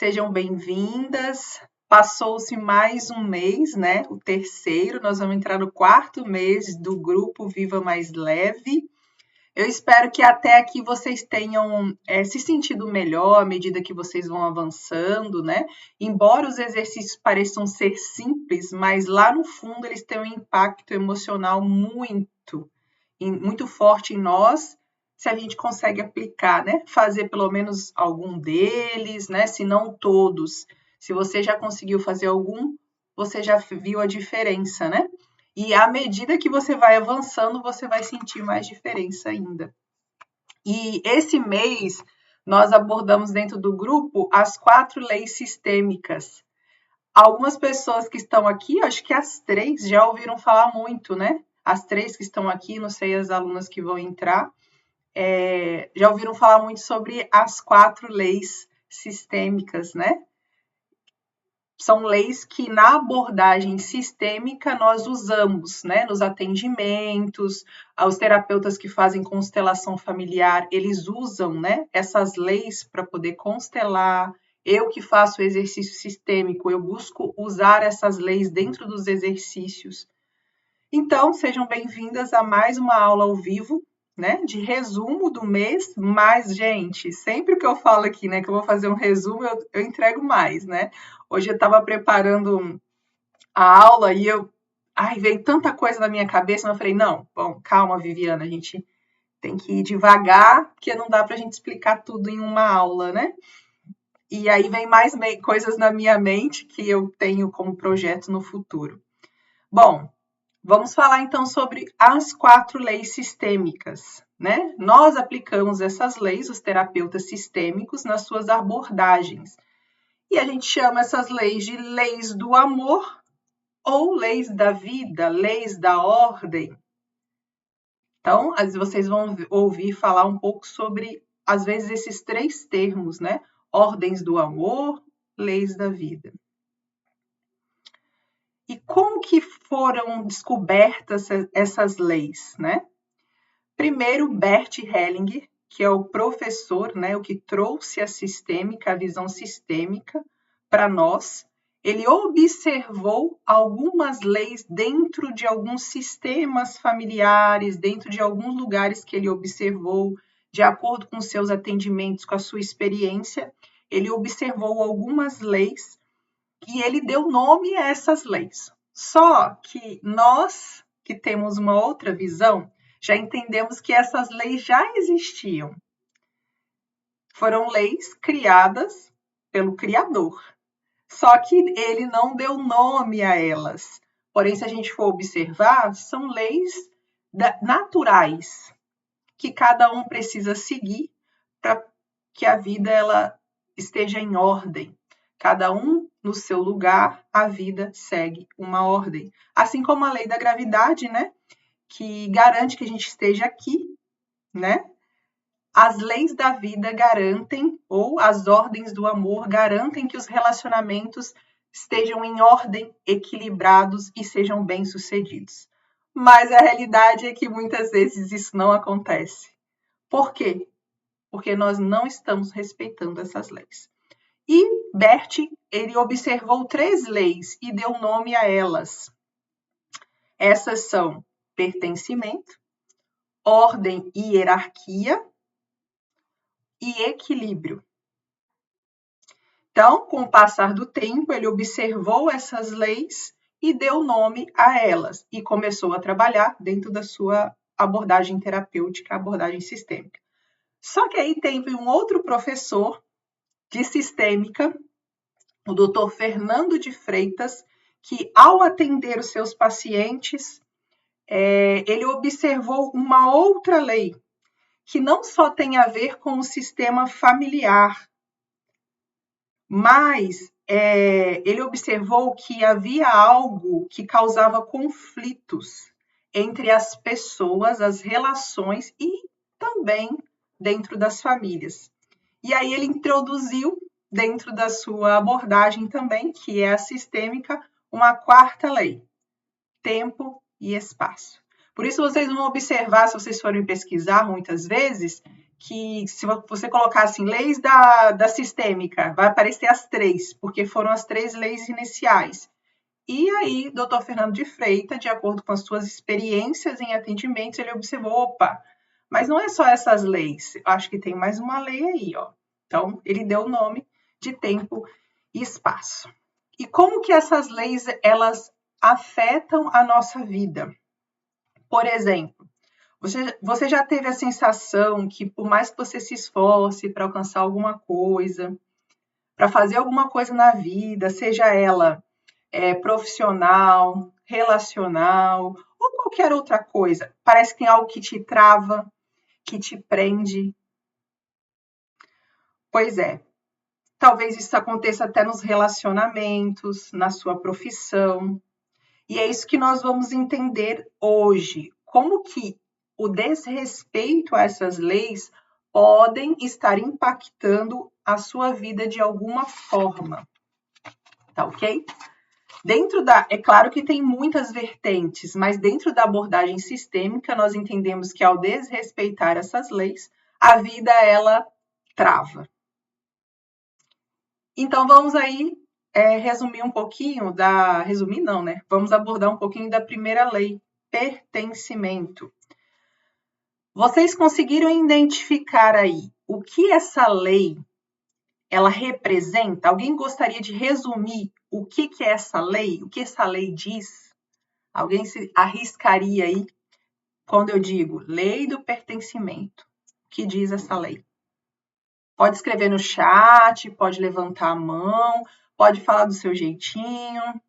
Sejam bem-vindas. Passou-se mais um mês, né? O terceiro, nós vamos entrar no quarto mês do grupo Viva Mais Leve. Eu espero que até aqui vocês tenham se sentido melhor à medida que vocês vão avançando, né? Embora os exercícios pareçam ser simples, mas lá no fundo eles têm um impacto emocional muito forte em nós, se a gente consegue aplicar, né? Fazer pelo menos algum deles, né? Se não todos. Se você já conseguiu fazer algum, você já viu a diferença, né? E à medida que você vai avançando, você vai sentir mais diferença ainda. E esse mês, nós abordamos dentro do grupo as 4 leis sistêmicas. Algumas pessoas que estão aqui, acho que as 3 já ouviram falar muito, né? As 3 que estão aqui, não sei as alunas que vão entrar, já ouviram falar muito sobre as 4 leis sistêmicas, né? São leis que na abordagem sistêmica nós usamos, né? Nos atendimentos, os terapeutas que fazem constelação familiar, eles usam, né? Essas leis para poder constelar. Eu que faço exercício sistêmico, eu busco usar essas leis dentro dos exercícios. Então, sejam bem-vindas a mais uma aula ao vivo, né, de resumo do mês, mas, gente, sempre que eu falo aqui, né, que eu vou fazer um resumo, eu entrego mais, né? Hoje eu estava preparando a aula e veio tanta coisa na minha cabeça, mas eu falei, não, bom, calma, Viviana, a gente tem que ir devagar, porque não dá para a gente explicar tudo em uma aula, né? E aí vem mais coisas na minha mente que eu tenho como projeto no futuro. Bom, vamos falar então sobre as 4 leis sistêmicas, né? Nós aplicamos essas leis, os terapeutas sistêmicos, nas suas abordagens. E a gente chama essas leis de leis do amor ou leis da vida, leis da ordem. Então, vocês vão ouvir falar um pouco sobre, às vezes, esses 3 termos, né? Ordens do amor, leis da vida. E como que foram descobertas essas leis, né? Primeiro, Bert Hellinger, que é o professor, né, o que trouxe a sistêmica, a visão sistêmica para nós, ele observou algumas leis dentro de alguns sistemas familiares, dentro de alguns lugares que ele observou, de acordo com seus atendimentos, com a sua experiência, ele observou algumas leis e ele deu nome a essas leis. Só que nós, que temos uma outra visão, já entendemos que essas leis já existiam. Foram leis criadas pelo Criador. Só que ele não deu nome a elas. Porém, se a gente for observar, são leis naturais que cada um precisa seguir para que a vida ela esteja em ordem. Cada um no seu lugar, a vida segue uma ordem. Assim como a lei da gravidade, né? Que garante que a gente esteja aqui, né? As leis da vida garantem, ou as ordens do amor garantem que os relacionamentos estejam em ordem, equilibrados e sejam bem-sucedidos. Mas a realidade é que muitas vezes isso não acontece. Por quê? Porque nós não estamos respeitando essas leis. E Bert, ele observou 3 leis e deu nome a elas. Essas são pertencimento, ordem e hierarquia e equilíbrio. Então, com o passar do tempo, ele observou essas leis e deu nome a elas e começou a trabalhar dentro da sua abordagem terapêutica, abordagem sistêmica. Só que aí teve um outro professor de sistêmica, o Dr. Fernando de Freitas, que ao atender os seus pacientes, ele observou uma outra lei, que não só tem a ver com o sistema familiar, mas ele observou que havia algo que causava conflitos entre as pessoas, as relações e também dentro das famílias. E aí ele introduziu dentro da sua abordagem também, que é a sistêmica, uma 4ª lei, tempo e espaço. Por isso vocês vão observar, se vocês forem pesquisar muitas vezes, que se você colocar assim, leis da sistêmica, vai aparecer as 3, porque foram as 3 leis iniciais. E aí, Dr. Fernando de Freitas, de acordo com as suas experiências em atendimentos, ele observou, opa, mas não é só essas leis, eu acho que tem mais uma lei aí, ó. Então, ele deu o nome de tempo e espaço. E como que essas leis, elas afetam a nossa vida? Por exemplo, você já teve a sensação que, por mais que você se esforce para alcançar alguma coisa, para fazer alguma coisa na vida, seja ela profissional, relacional ou qualquer outra coisa, parece que tem algo que te trava, que te prende? Pois é, talvez isso aconteça até nos relacionamentos, na sua profissão. E é isso que nós vamos entender hoje. Como que o desrespeito a essas leis podem estar impactando a sua vida de alguma forma. Tá ok? É claro que tem muitas vertentes, mas dentro da abordagem sistêmica, nós entendemos que ao desrespeitar essas leis, a vida, ela trava. Então, vamos aí resumir um pouquinho resumir não, né? Vamos abordar um pouquinho da primeira lei, pertencimento. Vocês conseguiram identificar aí o que essa lei, ela representa? Alguém gostaria de resumir o que é essa lei? O que essa lei diz? Alguém se arriscaria aí quando eu digo lei do pertencimento? O que diz essa lei? Pode escrever no chat, pode levantar a mão, pode falar do seu jeitinho.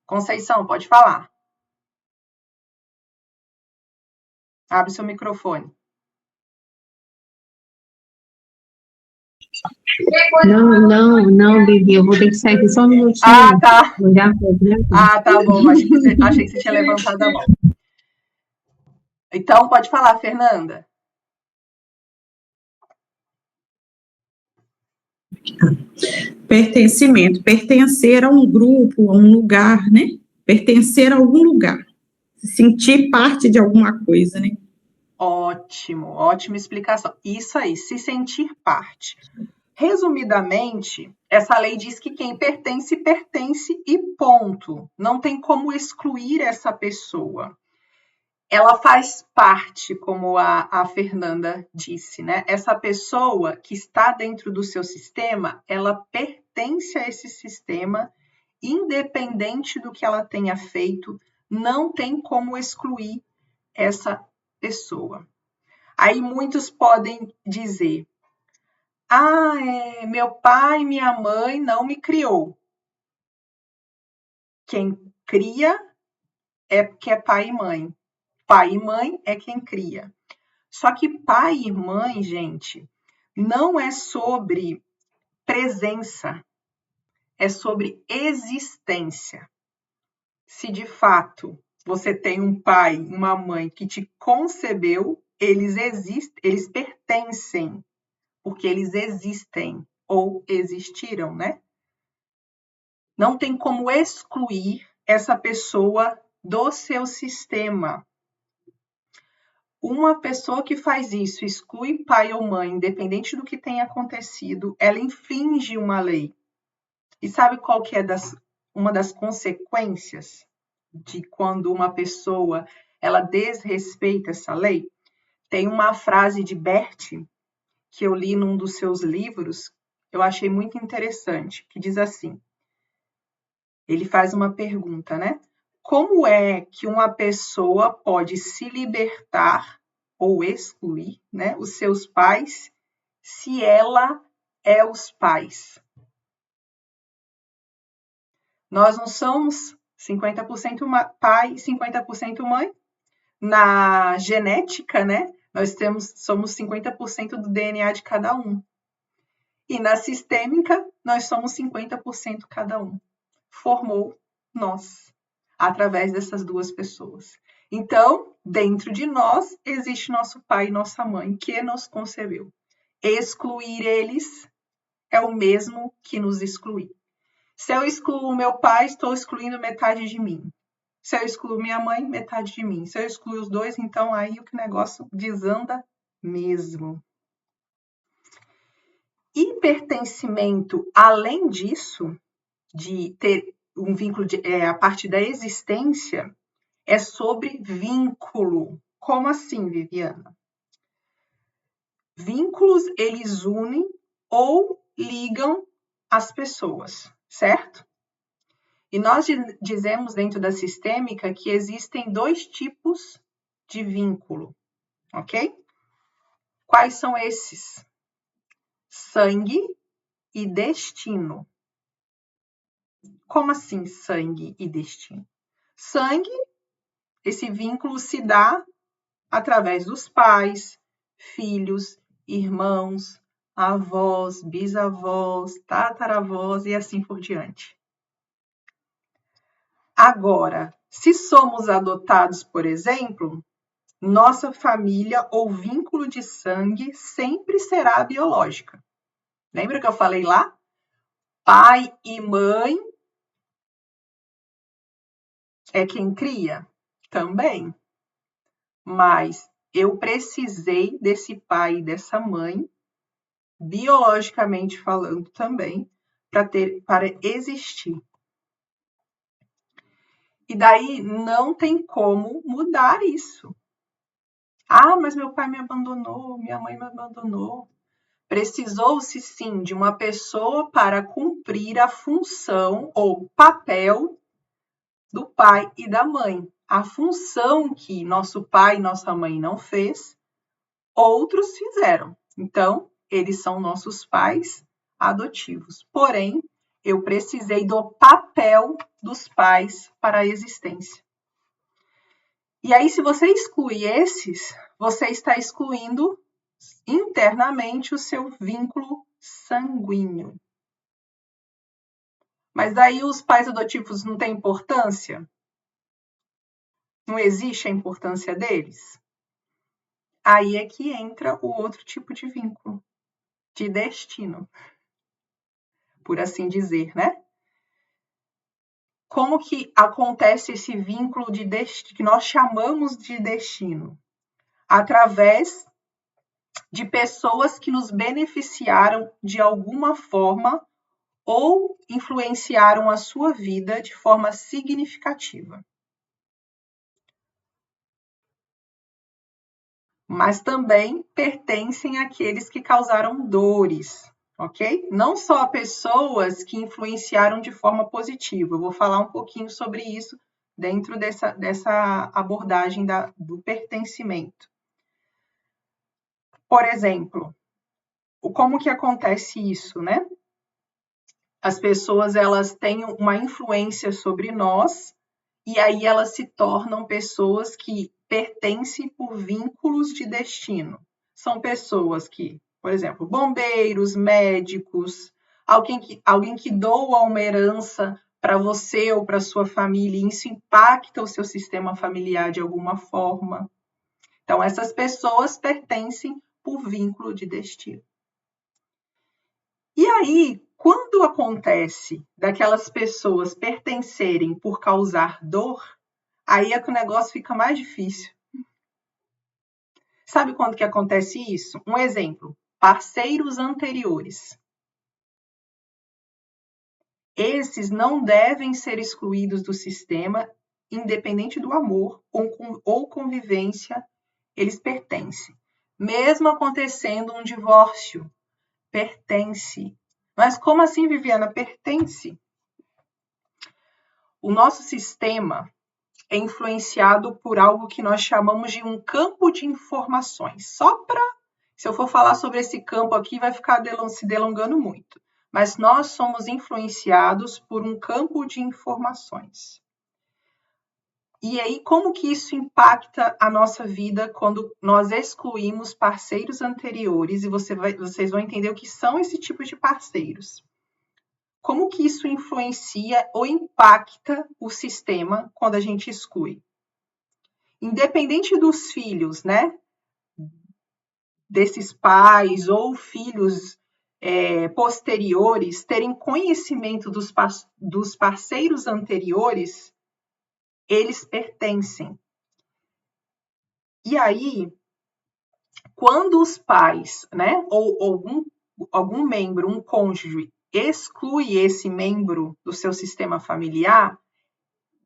Conceição, pode falar. Abre seu microfone. Não, Bibi, eu vou ter que sair aqui só um minutinho. Ah, tá. Ah, tá bom. Achei que você tinha levantado a mão. Então, pode falar, Fernanda. Pertencimento, pertencer a um grupo, a um lugar, né? Pertencer a algum lugar, sentir parte de alguma coisa, né? Ótimo, ótima explicação. Isso aí, se sentir parte. Resumidamente, essa lei diz que quem pertence, pertence e ponto. Não tem como excluir essa pessoa. Ela faz parte, como a Fernanda disse, né? Essa pessoa que está dentro do seu sistema, ela pertence a esse sistema, independente do que ela tenha feito, não tem como excluir essa pessoa. Aí muitos podem dizer: meu pai e minha mãe não me criou. Quem cria é porque é pai e mãe. Pai e mãe é quem cria. Só que pai e mãe, gente, não é sobre presença, é sobre existência. Se de fato você tem um pai, uma mãe que te concebeu, eles existem, eles pertencem, porque eles existem ou existiram, né? Não tem como excluir essa pessoa do seu sistema. Uma pessoa que faz isso, exclui pai ou mãe, independente do que tenha acontecido, ela infringe uma lei. E sabe qual que é uma das consequências de quando uma pessoa ela desrespeita essa lei? Tem uma frase de Bert, que eu li num dos seus livros, eu achei muito interessante, que diz assim, ele faz uma pergunta, né? Como é que uma pessoa pode se libertar ou excluir, né, os seus pais se ela é os pais? Nós não somos 50% pai e 50% mãe? Na genética, né, nós somos 50% do DNA de cada um. E na sistêmica, nós somos 50% cada um. Formou nós, através dessas duas pessoas. Então, dentro de nós, existe nosso pai e nossa mãe, que nos concebeu. Excluir eles é o mesmo que nos excluir. Se eu excluo meu pai, estou excluindo metade de mim. Se eu excluo minha mãe, metade de mim. Se eu excluo os dois, então aí o negócio desanda mesmo. E pertencimento, além disso, de ter um vínculo a partir da existência, é sobre vínculo. Como assim, Viviana? Vínculos, eles unem ou ligam as pessoas, certo? E nós dizemos dentro da sistêmica que existem 2 tipos de vínculo, ok? Quais são esses? Sangue e destino. Como assim sangue e destino? Sangue, esse vínculo se dá através dos pais, filhos, irmãos, avós, bisavós, tataravós e assim por diante. Agora, se somos adotados, por exemplo, nossa família ou vínculo de sangue sempre será biológica. Lembra que eu falei lá? Pai e mãe é quem cria? Também. Mas eu precisei desse pai e dessa mãe, biologicamente falando também, para existir. E daí não tem como mudar isso. Ah, mas meu pai me abandonou, minha mãe me abandonou. Precisou-se sim de uma pessoa para cumprir a função ou papel do pai e da mãe. A função que nosso pai e nossa mãe não fez, outros fizeram. Então, eles são nossos pais adotivos. Porém, eu precisei do papel dos pais para a existência. E aí, se você exclui esses, você está excluindo internamente o seu vínculo sanguíneo. Mas daí os pais adotivos não têm importância? Não existe a importância deles? Aí é que entra o outro tipo de vínculo, de destino, por assim dizer, né? Como que acontece esse vínculo de destino, que nós chamamos de destino? Através de pessoas que nos beneficiaram de alguma forma ou influenciaram a sua vida de forma significativa. Mas também pertencem àqueles que causaram dores, ok? Não só pessoas que influenciaram de forma positiva. Eu vou falar um pouquinho sobre isso dentro dessa abordagem do pertencimento. Por exemplo, como que acontece isso, né? As pessoas, elas têm uma influência sobre nós e aí elas se tornam pessoas que pertencem por vínculos de destino. São pessoas que, por exemplo, bombeiros, médicos, alguém que doa uma herança para você ou para sua família, e isso impacta o seu sistema familiar de alguma forma. Então, essas pessoas pertencem por vínculo de destino. E aí, quando acontece daquelas pessoas pertencerem por causar dor, aí é que o negócio fica mais difícil. Sabe quando que acontece isso? Um exemplo, parceiros anteriores. Esses não devem ser excluídos do sistema, independente do amor ou convivência, eles pertencem. Mesmo acontecendo um divórcio, pertence. Mas como assim, Viviana? Pertence. O nosso sistema é influenciado por algo que nós chamamos de um campo de informações. Se eu for falar sobre esse campo aqui, vai ficar se delongando muito. Mas nós somos influenciados por um campo de informações. E aí, como que isso impacta a nossa vida quando nós excluímos parceiros anteriores? E vocês vão entender o que são esse tipo de parceiros. Como que isso influencia ou impacta o sistema quando a gente exclui? Independente dos filhos, né? Desses pais ou filhos posteriores terem conhecimento dos parceiros anteriores, eles pertencem. E aí, quando os pais, né, ou algum membro, um cônjuge, exclui esse membro do seu sistema familiar,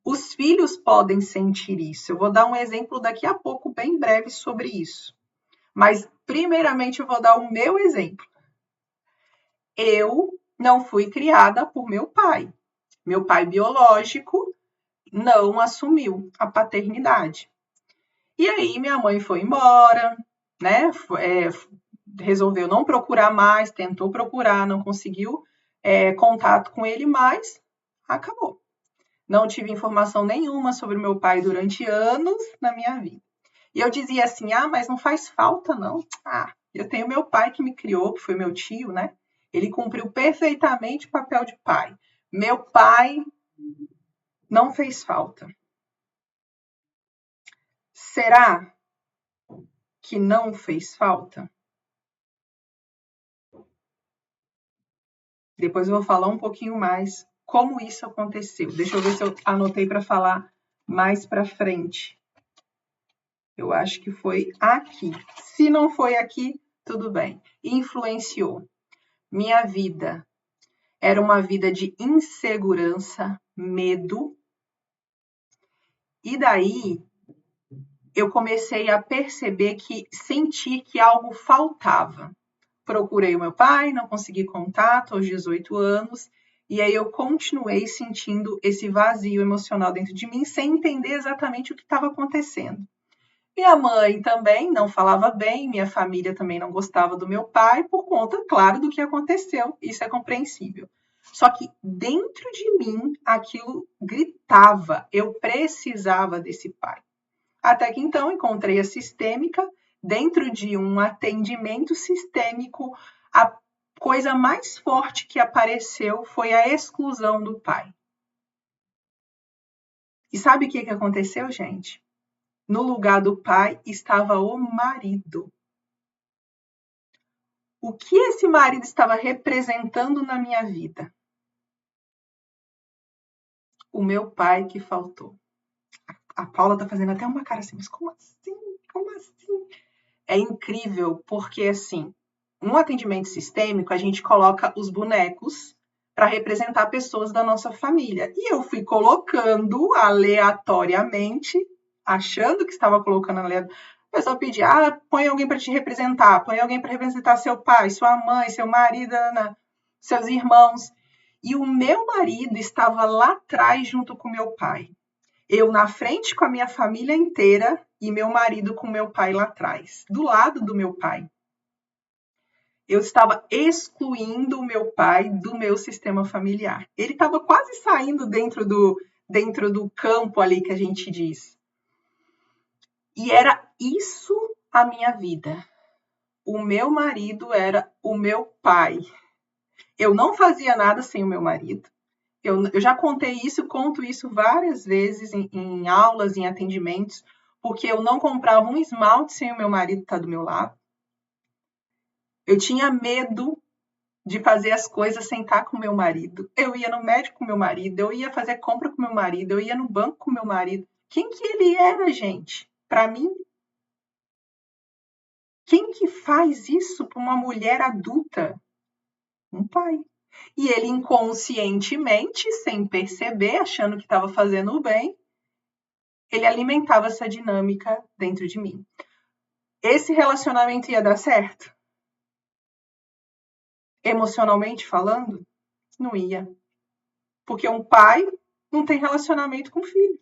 os filhos podem sentir isso. Eu vou dar um exemplo daqui a pouco, bem breve, sobre isso. Mas, primeiramente, eu vou dar o meu exemplo. Eu não fui criada por meu pai. Meu pai biológico não assumiu a paternidade. E aí, minha mãe foi embora, né? Resolveu não procurar mais, tentou procurar, não conseguiu contato com ele mais, acabou. Não tive informação nenhuma sobre meu pai durante anos na minha vida. E eu dizia assim, mas não faz falta, não. Eu tenho meu pai que me criou, que foi meu tio, né? Ele cumpriu perfeitamente o papel de pai. Meu pai não fez falta. Será que não fez falta? Depois eu vou falar um pouquinho mais como isso aconteceu. Deixa eu ver se eu anotei para falar mais para frente. Eu acho que foi aqui. Se não foi aqui, tudo bem. Influenciou. Minha vida era uma vida de insegurança, medo. E daí eu comecei a perceber sentir que algo faltava. Procurei o meu pai, não consegui contato aos 18 anos, e aí eu continuei sentindo esse vazio emocional dentro de mim, sem entender exatamente o que estava acontecendo. Minha mãe também não falava bem, minha família também não gostava do meu pai, por conta, claro, do que aconteceu, isso é compreensível. Só que dentro de mim, aquilo gritava, eu precisava desse pai. Até que então encontrei a sistêmica. Dentro de um atendimento sistêmico, a coisa mais forte que apareceu foi a exclusão do pai. E sabe o que aconteceu, gente? No lugar do pai estava o marido. O que esse marido estava representando na minha vida? O meu pai que faltou. A Paula tá fazendo até uma cara assim, mas como assim? Como assim? É incrível, porque assim, no atendimento sistêmico, a gente coloca os bonecos para representar pessoas da nossa família. E eu fui colocando aleatoriamente, achando que estava colocando aleatoriamente. A pessoa pedia, põe alguém para te representar, põe alguém para representar seu pai, sua mãe, seu marido, seus irmãos. E o meu marido estava lá atrás junto com meu pai. Eu na frente com a minha família inteira e meu marido com meu pai lá atrás, do lado do meu pai. Eu estava excluindo o meu pai do meu sistema familiar. Ele estava quase saindo dentro do campo ali que a gente diz. E era isso a minha vida. O meu marido era o meu pai. Eu não fazia nada sem o meu marido. Eu já contei isso, conto isso várias vezes em aulas, em atendimentos, porque eu não comprava um esmalte sem o meu marido estar do meu lado. Eu tinha medo de fazer as coisas sem estar com o meu marido. Eu ia no médico com o meu marido, eu ia fazer compra com o meu marido, eu ia no banco com o meu marido. Quem que ele era, gente? Para mim, quem que faz isso para uma mulher adulta? Um pai. E ele inconscientemente, sem perceber, achando que estava fazendo o bem, ele alimentava essa dinâmica dentro de mim. Esse relacionamento ia dar certo? Emocionalmente falando? Não ia. Porque um pai não tem relacionamento com o filho.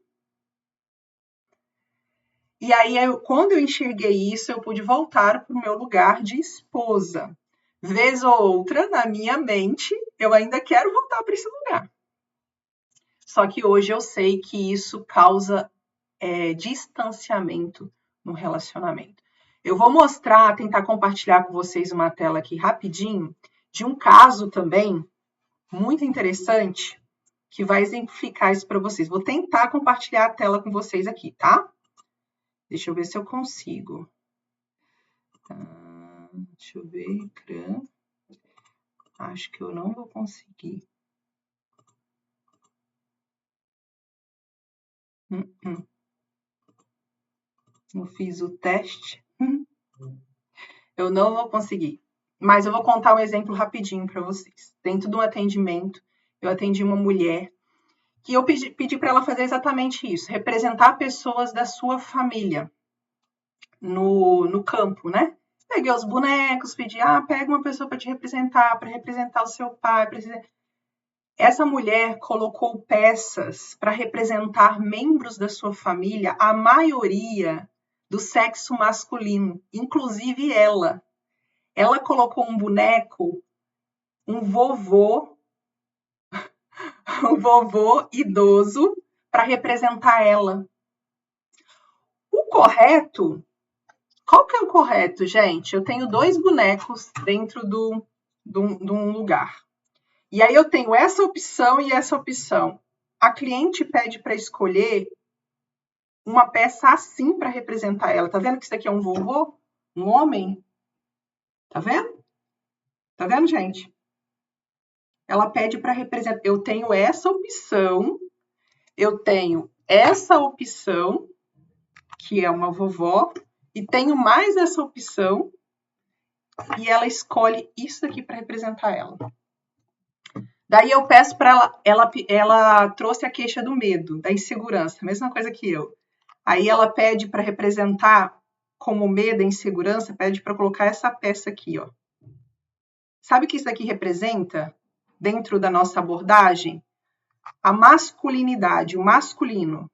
E aí, quando eu enxerguei isso, eu pude voltar para o meu lugar de esposa. Vez ou outra, na minha mente, eu ainda quero voltar para esse lugar. Só que hoje eu sei que isso causa distanciamento no relacionamento. Eu vou mostrar, tentar compartilhar com vocês uma tela aqui rapidinho, de um caso também muito interessante, que vai exemplificar isso para vocês. Vou tentar compartilhar a tela com vocês aqui, tá? Deixa eu ver se eu consigo. Deixa eu ver, ecrã. Acho que eu não vou conseguir. Eu fiz o teste. Eu não vou conseguir. Mas eu vou contar um exemplo rapidinho para vocês. Dentro de um atendimento, eu atendi uma mulher que eu pedi para ela fazer exatamente isso, representar pessoas da sua família no campo, né? Peguei os bonecos, pedi, pega uma pessoa para te representar, para representar o seu pai. Essa mulher colocou peças para representar membros da sua família, a maioria do sexo masculino, inclusive ela. Ela colocou um boneco, um vovô idoso, para representar ela. O correto, qual que é o correto, gente? Eu tenho 2 bonecos dentro de um lugar. E aí eu tenho essa opção e essa opção. A cliente pede para escolher uma peça assim para representar ela. Tá vendo que isso aqui é um vovô? Um homem? Tá vendo? Tá vendo, gente? Ela pede para representar. Eu tenho essa opção, eu tenho essa opção, que é uma vovó, e tenho mais essa opção, e ela escolhe isso aqui para representar ela. Daí eu peço para ela trouxe a queixa do medo, da insegurança, mesma coisa que eu. Aí ela pede para representar como medo e insegurança, pede para colocar essa peça aqui, ó. Sabe o que isso aqui representa dentro da nossa abordagem? A masculinidade, o masculino.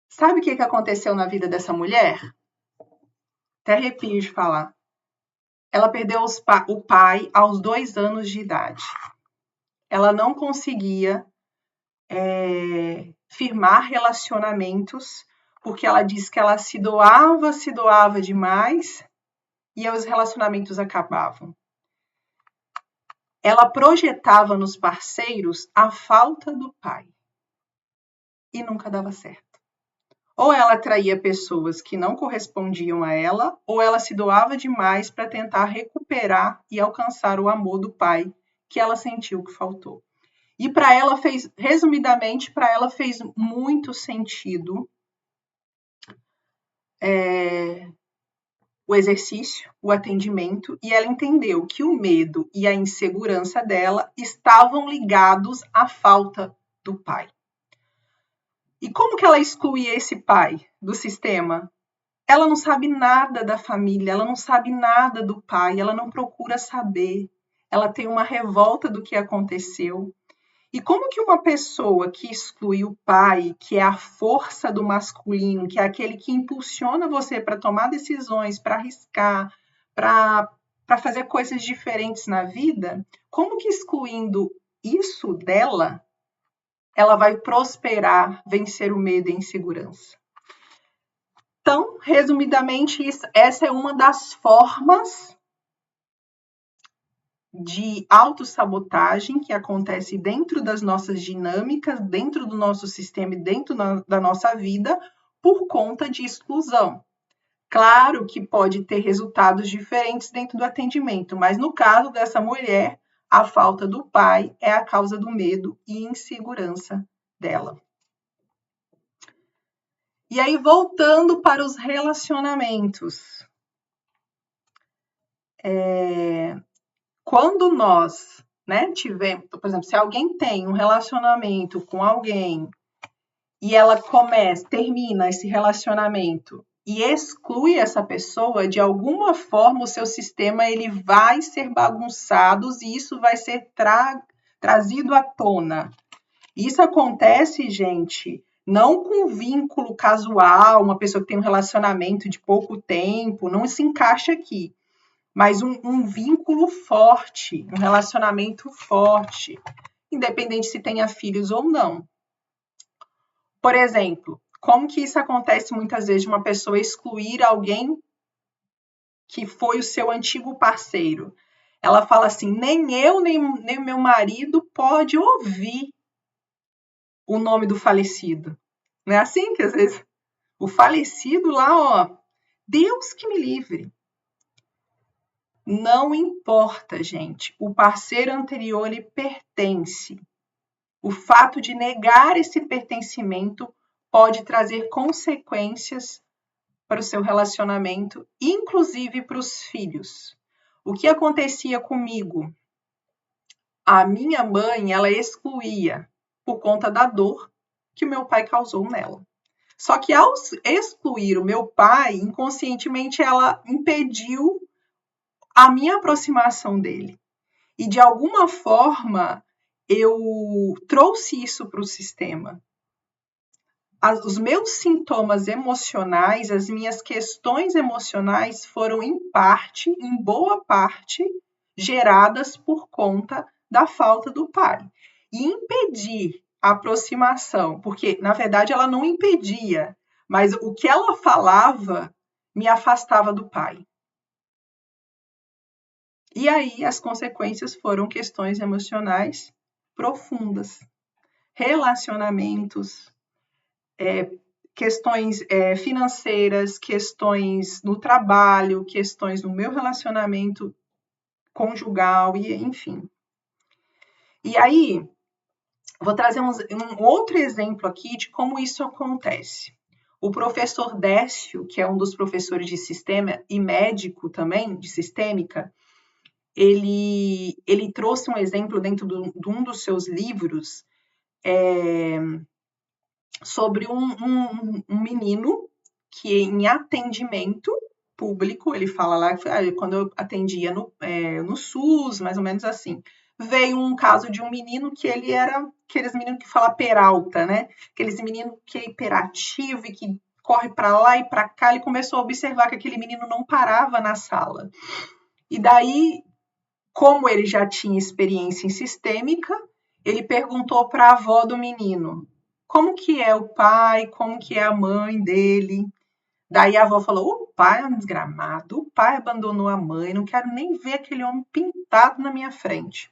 Sabe o que aconteceu na vida dessa mulher? Até arrepio de falar. Ela perdeu o pai aos 2 anos de idade. Ela não conseguia firmar relacionamentos, porque ela disse que ela se doava demais, e os relacionamentos acabavam. Ela projetava nos parceiros a falta do pai. E nunca dava certo. Ou ela atraía pessoas que não correspondiam a ela, ou ela se doava demais para tentar recuperar e alcançar o amor do pai que ela sentiu que faltou. E para ela resumidamente, para ela fez muito sentido o exercício, o atendimento, e ela entendeu que o medo e a insegurança dela estavam ligados à falta do pai. E como que ela excluía esse pai do sistema? Ela não sabe nada da família, ela não sabe nada do pai, ela não procura saber, ela tem uma revolta do que aconteceu. E como que uma pessoa que exclui o pai, que é a força do masculino, que é aquele que impulsiona você para tomar decisões, para arriscar, para fazer coisas diferentes na vida, como que excluindo isso dela, ela vai prosperar, vencer o medo e a insegurança? Então, resumidamente, essa é uma das formas de autossabotagem que acontece dentro das nossas dinâmicas, dentro do nosso sistema e dentro da nossa vida, por conta de exclusão. Claro que pode ter resultados diferentes dentro do atendimento, mas no caso dessa mulher, a falta do pai é a causa do medo e insegurança dela. E aí, voltando para os relacionamentos. Quando nós, tivemos, por exemplo, se alguém tem um relacionamento com alguém e ela termina esse relacionamento e exclui essa pessoa, de alguma forma o seu sistema ele vai ser bagunçado e isso vai ser trazido à tona. Isso acontece, gente, não com vínculo casual, uma pessoa que tem um relacionamento de pouco tempo, não se encaixa aqui. Mas um vínculo forte, um relacionamento forte, independente se tenha filhos ou não. Por exemplo, como que isso acontece muitas vezes de uma pessoa excluir alguém que foi o seu antigo parceiro? Ela fala assim, nem eu, nem meu marido pode ouvir o nome do falecido. Não é assim que às vezes o falecido lá, Deus que me livre. Não importa, gente. O parceiro anterior lhe pertence. O fato de negar esse pertencimento pode trazer consequências para o seu relacionamento, inclusive para os filhos. O que acontecia comigo? A minha mãe, ela excluía por conta da dor que o meu pai causou nela. Só que ao excluir o meu pai, inconscientemente ela impediu a minha aproximação dele. E de alguma forma eu trouxe isso para o sistema. Os meus sintomas emocionais, as minhas questões emocionais foram em boa parte, geradas por conta da falta do pai. E impedir a aproximação, porque na verdade ela não impedia, mas o que ela falava me afastava do pai. E aí as consequências foram questões emocionais profundas, relacionamentos, questões financeiras, questões no trabalho, questões no meu relacionamento conjugal, e enfim. E aí, vou trazer um outro exemplo aqui de como isso acontece. O professor Décio, que é um dos professores de sistema e médico também, de sistêmica, ele trouxe um exemplo dentro de um dos seus livros sobre um menino que em atendimento público, ele fala lá, quando eu atendia no SUS, mais ou menos assim, veio um caso de um menino que ele era aqueles meninos que fala peralta, né? Aqueles meninos que é hiperativo e que corre para lá e para cá. Ele começou a observar que aquele menino não parava na sala. E daí, como ele já tinha experiência em sistêmica, ele perguntou para a avó do menino: como que é o pai, como que é a mãe dele? Daí a avó falou: o pai é um desgramado, o pai abandonou a mãe, não quero nem ver aquele homem pintado na minha frente.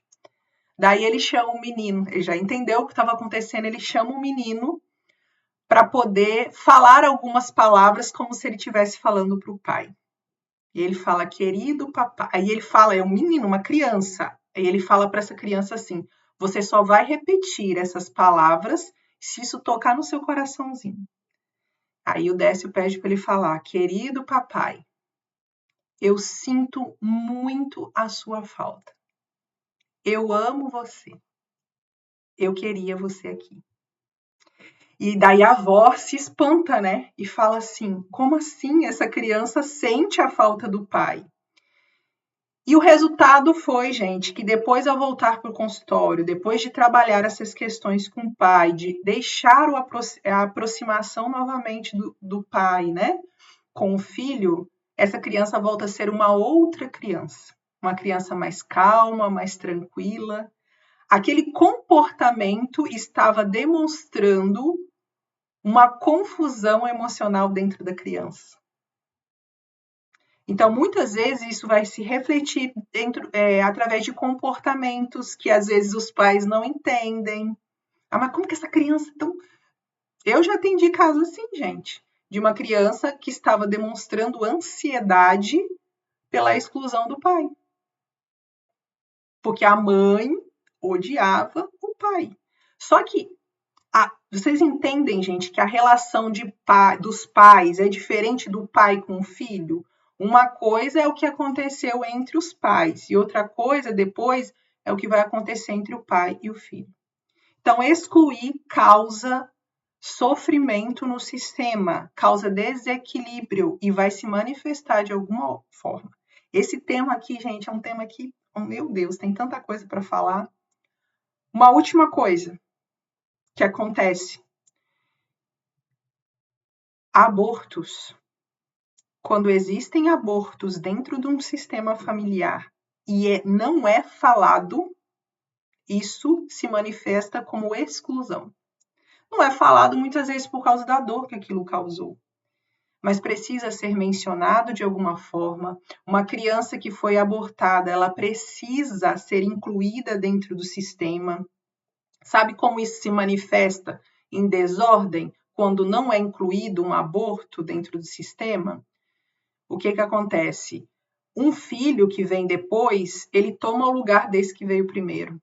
Daí ele chama o menino, ele já entendeu o que estava acontecendo, ele chama o menino para poder falar algumas palavras como se ele estivesse falando para o pai. E ele fala: querido papai. Aí ele fala, é um menino, uma criança. Aí ele fala para essa criança assim: você só vai repetir essas palavras se isso tocar no seu coraçãozinho. Aí o Décio pede para ele falar: querido papai, eu sinto muito a sua falta. Eu amo você. Eu queria você aqui. E daí a avó se espanta, né? E fala assim: como assim essa criança sente a falta do pai? E o resultado foi, gente, que depois ao voltar para o consultório, depois de trabalhar essas questões com o pai, de deixar a aproximação novamente do pai, né, com o filho, essa criança volta a ser uma outra criança. Uma criança mais calma, mais tranquila. Aquele comportamento estava demonstrando uma confusão emocional dentro da criança. Então, muitas vezes, isso vai se refletir através de comportamentos que, às vezes, os pais não entendem. Ah, mas como que essa criança... Tão... Eu já atendi casos assim, gente, de uma criança que estava demonstrando ansiedade pela exclusão do pai. Porque a mãe odiava o pai. Só que, vocês entendem, gente, que a relação dos pais é diferente do pai com o filho? Uma coisa é o que aconteceu entre os pais e outra coisa depois é o que vai acontecer entre o pai e o filho. Então, excluir causa sofrimento no sistema, causa desequilíbrio e vai se manifestar de alguma forma. Esse tema aqui, gente, é um tema que, oh, meu Deus, tem tanta coisa para falar. Uma última coisa que acontece. Abortos. Quando existem abortos dentro de um sistema familiar e não é falado, isso se manifesta como exclusão. Não é falado muitas vezes por causa da dor que aquilo causou, mas precisa ser mencionado de alguma forma. Uma criança que foi abortada, ela precisa ser incluída dentro do sistema. Sabe como isso se manifesta em desordem quando não é incluído um aborto dentro do sistema? O que acontece? Um filho que vem depois, ele toma o lugar desse que veio primeiro.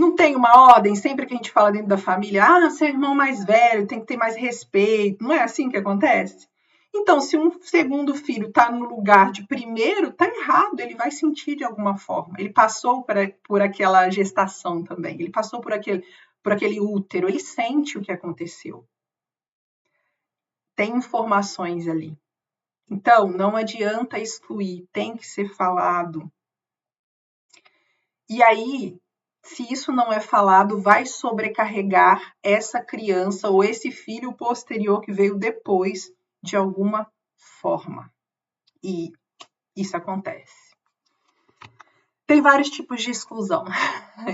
Não tem uma ordem, sempre que a gente fala dentro da família, seu irmão mais velho tem que ter mais respeito. Não é assim que acontece? Então, se um segundo filho está no lugar de primeiro, está errado, ele vai sentir de alguma forma. Ele passou por aquela gestação também, ele passou por aquele útero, ele sente o que aconteceu. Tem informações ali. Então, não adianta excluir, tem que ser falado. E aí, se isso não é falado, vai sobrecarregar essa criança ou esse filho posterior que veio depois de alguma forma. E isso acontece. Tem vários tipos de exclusão.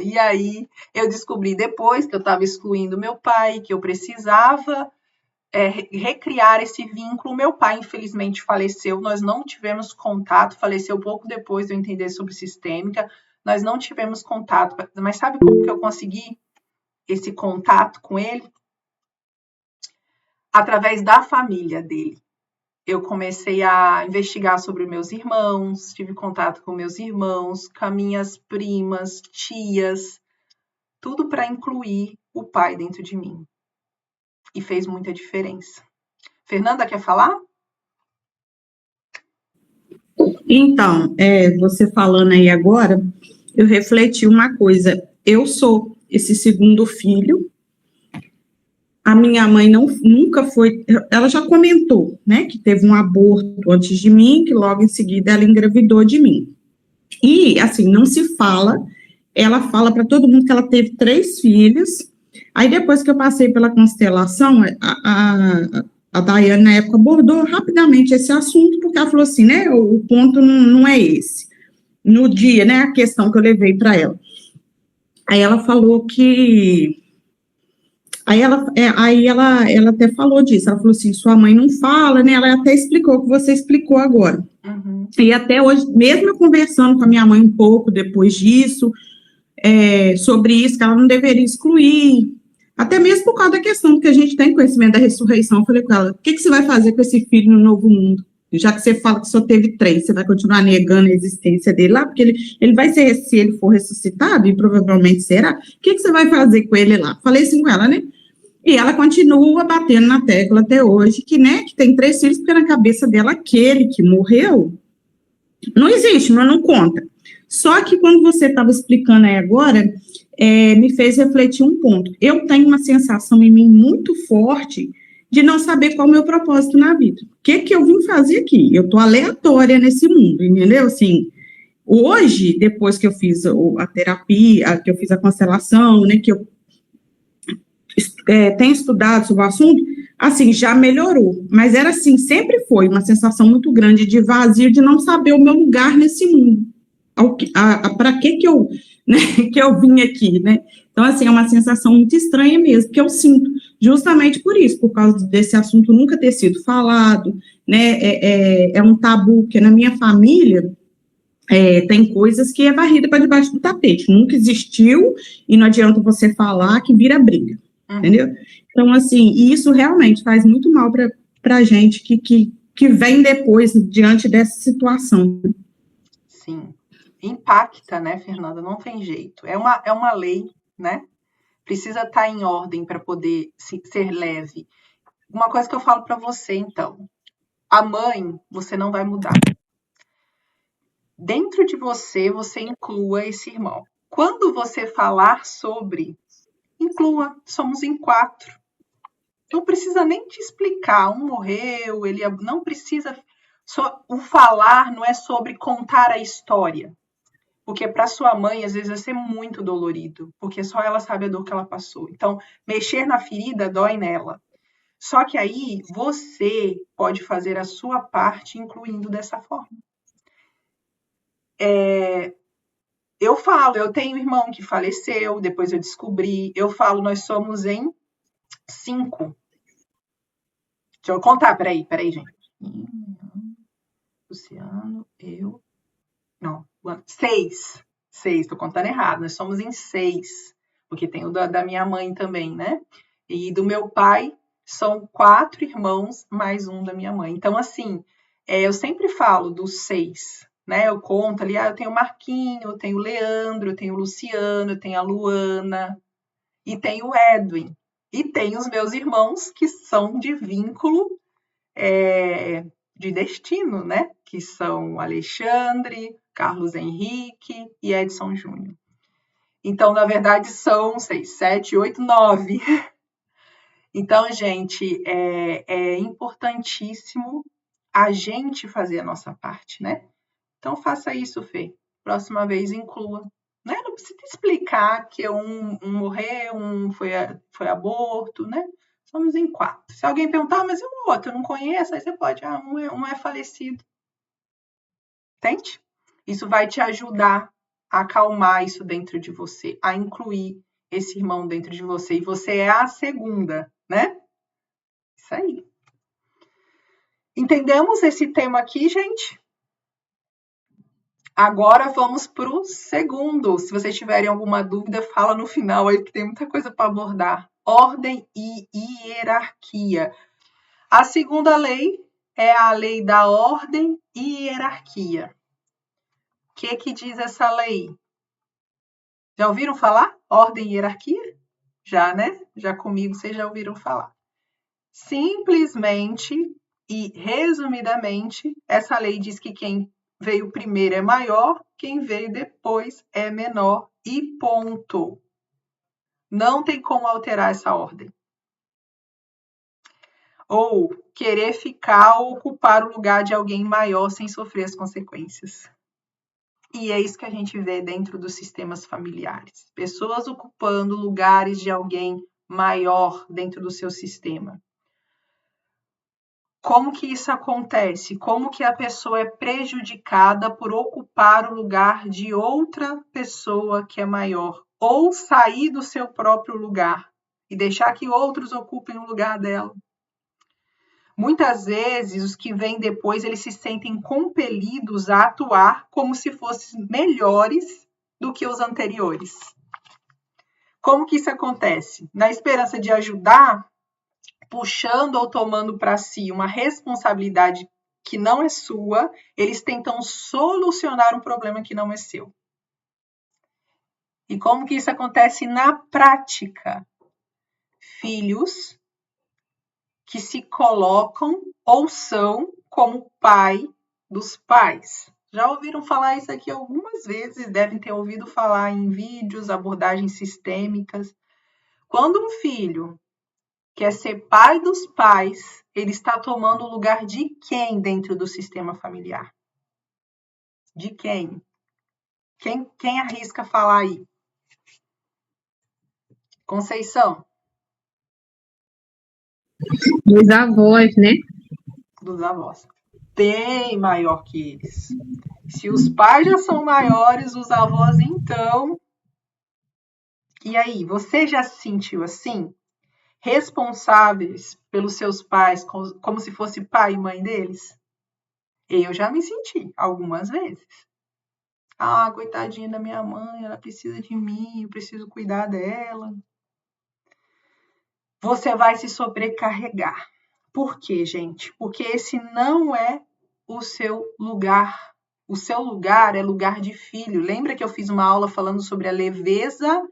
E aí, eu descobri depois que eu estava excluindo meu pai, que eu precisava recriar esse vínculo. Meu pai, infelizmente, faleceu. Nós não tivemos contato. Faleceu pouco depois de eu entender sobre sistêmica. Nós não tivemos contato. Mas sabe como que eu consegui esse contato com ele? Através da família dele. Eu comecei a investigar sobre meus irmãos, tive contato com meus irmãos, com minhas primas, tias, tudo para incluir o pai dentro de mim. E fez muita diferença. Fernanda, quer falar? Então, você falando aí agora, eu refleti uma coisa. Eu sou esse segundo filho. A minha mãe nunca foi. Ela já comentou, né, que teve um aborto antes de mim, que logo em seguida ela engravidou de mim. E, assim, não se fala. Ela fala para todo mundo que ela teve 3 filhos. Aí, depois que eu passei pela constelação, a Daiane, na época, abordou rapidamente esse assunto, porque ela falou assim, né, o ponto não é esse. No dia, né, a questão que eu levei para ela. Aí ela falou que... Aí ela até falou disso, ela falou assim, sua mãe não fala, né, ela até explicou o que você explicou agora. Uhum. E até hoje, mesmo eu conversando com a minha mãe um pouco depois disso, sobre isso, que ela não deveria excluir, até mesmo por causa da questão que a gente tem conhecimento da ressurreição, eu falei com ela, o que você vai fazer com esse filho no novo mundo? Já que você fala que só teve 3, você vai continuar negando a existência dele lá, porque ele vai ser, se ele for ressuscitado, e provavelmente será, o que você vai fazer com ele lá? Falei assim com ela, né? E ela continua batendo na tecla até hoje, que, né, que tem 3 filhos, porque na cabeça dela, aquele que morreu, não existe, mas não conta. Só que quando você estava explicando aí agora, me fez refletir um ponto. Eu tenho uma sensação em mim muito forte de não saber qual é o meu propósito na vida. O que eu vim fazer aqui? Eu estou aleatória nesse mundo, entendeu? Assim, hoje, depois que eu fiz a terapia, que eu fiz a constelação, né, que eu tenho estudado sobre o assunto, assim, já melhorou. Mas era assim, sempre foi uma sensação muito grande de vazio, de não saber o meu lugar nesse mundo. Para que eu, né, que eu vim aqui, né? Então, assim, é uma sensação muito estranha mesmo, que eu sinto, justamente por isso, por causa desse assunto nunca ter sido falado, né? É um tabu, porque na minha família tem coisas que é varrida para debaixo do tapete, nunca existiu, e não adianta você falar que vira briga. Entendeu? Então, assim, e isso realmente faz muito mal para a gente que vem depois, diante dessa situação. Sim. Impacta, né, Fernanda? Não tem jeito. É uma lei, né? Precisa estar em ordem para poder ser leve. Uma coisa que eu falo para você, então. A mãe, você não vai mudar. Dentro de você, você inclua esse irmão. Quando você falar sobre, inclua. Somos em 4. Não precisa nem te explicar. Um morreu, não precisa. O falar não é sobre contar a história. Porque para sua mãe, às vezes, vai ser muito dolorido. Porque só ela sabe a dor que ela passou. Então, mexer na ferida dói nela. Só que aí, você pode fazer a sua parte incluindo dessa forma. Eu falo, eu tenho um irmão que faleceu, depois eu descobri. Eu falo, nós somos em 5. Deixa eu contar, peraí, gente. Luciano, eu... Não, 6. 6, tô contando errado. Nós somos em 6. Porque tem o da minha mãe também, né? E do meu pai, são 4 irmãos, mais um da minha mãe. Então, assim, eu sempre falo dos 6. né? Eu conto ali, eu tenho o Marquinho, eu tenho o Leandro, eu tenho o Luciano, eu tenho a Luana e tenho o Edwin. E tenho os meus irmãos que são de vínculo de destino, né? Que são Alexandre, Carlos Henrique e Edson Júnior. Então, na verdade, são 6, 7, 8, 9. Então, gente, é importantíssimo a gente fazer a nossa parte, né? Então, faça isso, Fê. Próxima vez, inclua. Né? Não precisa explicar que um morreu, um foi aborto, né? Somos em 4. Se alguém perguntar, mas e o outro? Eu não conheço, aí você pode, um é falecido. Entende? Isso vai te ajudar a acalmar isso dentro de você, a incluir esse irmão dentro de você. E você é a segunda, né? Isso aí. Entendemos esse tema aqui, gente? Agora vamos para o segundo. Se vocês tiverem alguma dúvida, fala no final aí, que tem muita coisa para abordar. Ordem e hierarquia. A segunda lei é a lei da ordem e hierarquia. O que diz essa lei? Já ouviram falar? Ordem e hierarquia? Já, né? Já comigo vocês já ouviram falar. Simplesmente e resumidamente, essa lei diz que quem veio primeiro é maior, quem veio depois é menor e ponto. Não tem como alterar essa ordem. Ou querer ficar ou ocupar o lugar de alguém maior sem sofrer as consequências. E é isso que a gente vê dentro dos sistemas familiares. Pessoas ocupando lugares de alguém maior dentro do seu sistema. Como que isso acontece? Como que a pessoa é prejudicada por ocupar o lugar de outra pessoa que é maior? Ou sair do seu próprio lugar e deixar que outros ocupem o lugar dela? Muitas vezes, os que vêm depois, eles se sentem compelidos a atuar como se fossem melhores do que os anteriores. Como que isso acontece? Na esperança de ajudar, puxando ou tomando para si uma responsabilidade que não é sua, eles tentam solucionar um problema que não é seu. E como que isso acontece na prática? Filhos que se colocam ou são como pai dos pais. Já ouviram falar isso aqui algumas vezes, devem ter ouvido falar em vídeos, abordagens sistêmicas. Quando um filho quer ser pai dos pais, ele está tomando o lugar de quem dentro do sistema familiar? De quem? Quem arrisca falar aí? Conceição? Dos avós, né? Dos avós. Bem maior que eles. Se os pais já são maiores, os avós então. E aí, você já se sentiu assim? Responsáveis pelos seus pais, como se fosse pai e mãe deles? Eu já me senti algumas vezes. Coitadinha da minha mãe, ela precisa de mim, eu preciso cuidar dela. Você vai se sobrecarregar. Por quê, gente? Porque esse não é o seu lugar. O seu lugar é lugar de filho. Lembra que eu fiz uma aula falando sobre a leveza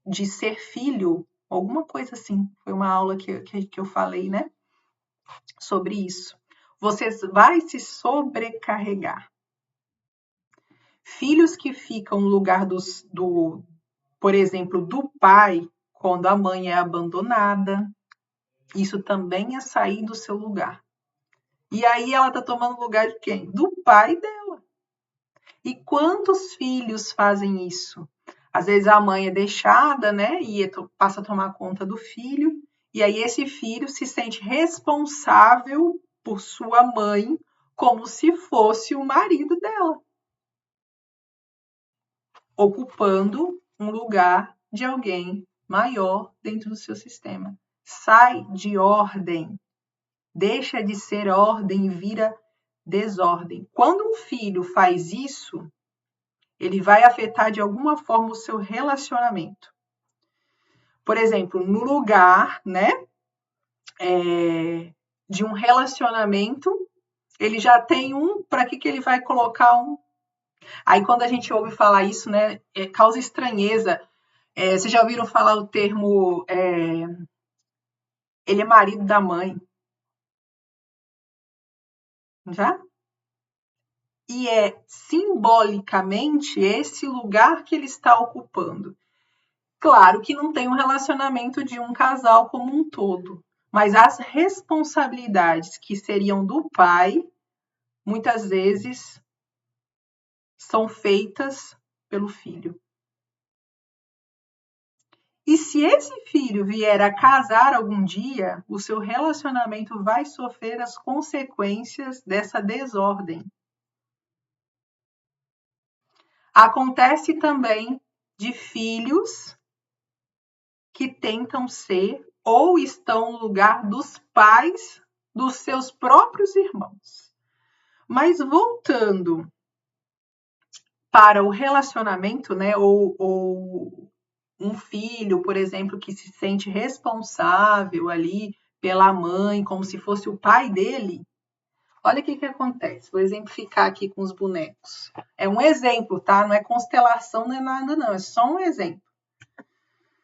de ser filho? Alguma coisa assim. Foi uma aula que eu falei, né? Sobre isso. Você vai se sobrecarregar. Filhos que ficam no lugar por exemplo, do pai, quando a mãe é abandonada, isso também é sair do seu lugar. E aí ela está tomando lugar de quem? Do pai dela. E quantos filhos fazem isso? Às vezes a mãe é deixada, né? E passa a tomar conta do filho. E aí esse filho se sente responsável por sua mãe como se fosse o marido dela, ocupando um lugar de alguém maior dentro do seu sistema. Sai de ordem. Deixa de ser ordem e vira desordem. Quando um filho faz isso, ele vai afetar de alguma forma o seu relacionamento. Por exemplo, no lugar, né, de um relacionamento Ele já tem um, para que ele vai colocar um? Aí quando a gente ouve falar isso, né, causa estranheza. Vocês já ouviram falar o termo ele é marido da mãe? Já? E é simbolicamente esse lugar que ele está ocupando. Claro que não tem um relacionamento de um casal como um todo, mas as responsabilidades que seriam do pai, muitas vezes, são feitas pelo filho. E se esse filho vier a casar algum dia, o seu relacionamento vai sofrer as consequências dessa desordem. Acontece também de filhos que tentam ser ou estão no lugar dos pais dos seus próprios irmãos. Mas voltando para o relacionamento, né, ou um filho, por exemplo, que se sente responsável ali pela mãe, como se fosse o pai dele, olha o que acontece. Vou exemplificar aqui com os bonecos. É um exemplo, tá? Não é constelação, não é nada, não. É só um exemplo.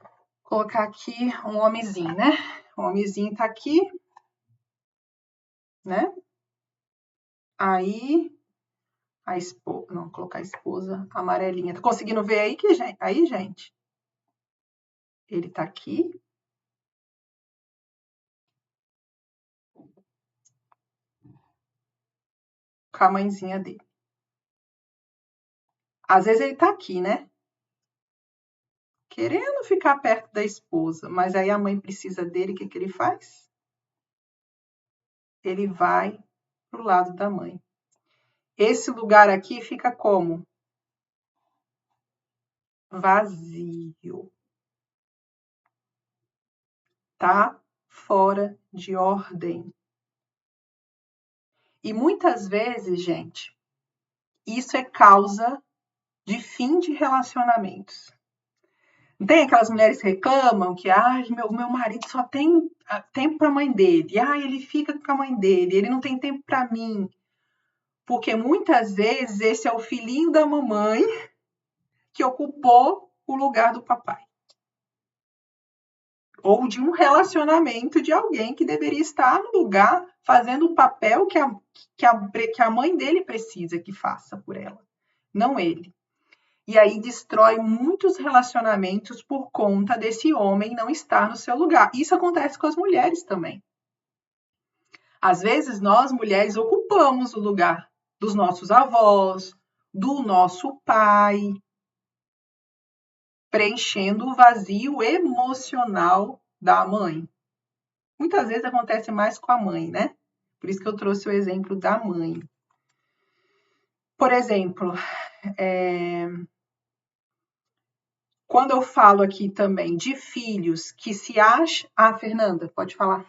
Vou colocar aqui um homenzinho, né? O homenzinho tá aqui, né? Aí, a esposa... Não, vou colocar a esposa amarelinha. Tá conseguindo ver aí, gente? Ele tá aqui. Com a mãezinha dele. Às vezes ele tá aqui, né? Querendo ficar perto da esposa, mas aí a mãe precisa dele, o que ele faz? Ele vai pro lado da mãe. Esse lugar aqui fica como? Vazio. Tá fora de ordem. E muitas vezes, gente, isso é causa de fim de relacionamentos. Não tem aquelas mulheres que reclamam que meu marido só tem tempo para a mãe dele. Ele fica com a mãe dele, ele não tem tempo para mim. Porque muitas vezes esse é o filhinho da mamãe que ocupou o lugar do papai. Ou de um relacionamento de alguém que deveria estar no lugar fazendo o papel que a mãe dele precisa que faça por ela, não ele. E aí destrói muitos relacionamentos por conta desse homem não estar no seu lugar. Isso acontece com as mulheres também. Às vezes, nós, mulheres, ocupamos o lugar dos nossos avós, do nosso pai, preenchendo o vazio emocional da mãe. Muitas vezes acontece mais com a mãe, né? Por isso que eu trouxe o exemplo da mãe. Por exemplo, quando eu falo aqui também de filhos que se acham... Fernanda, pode falar.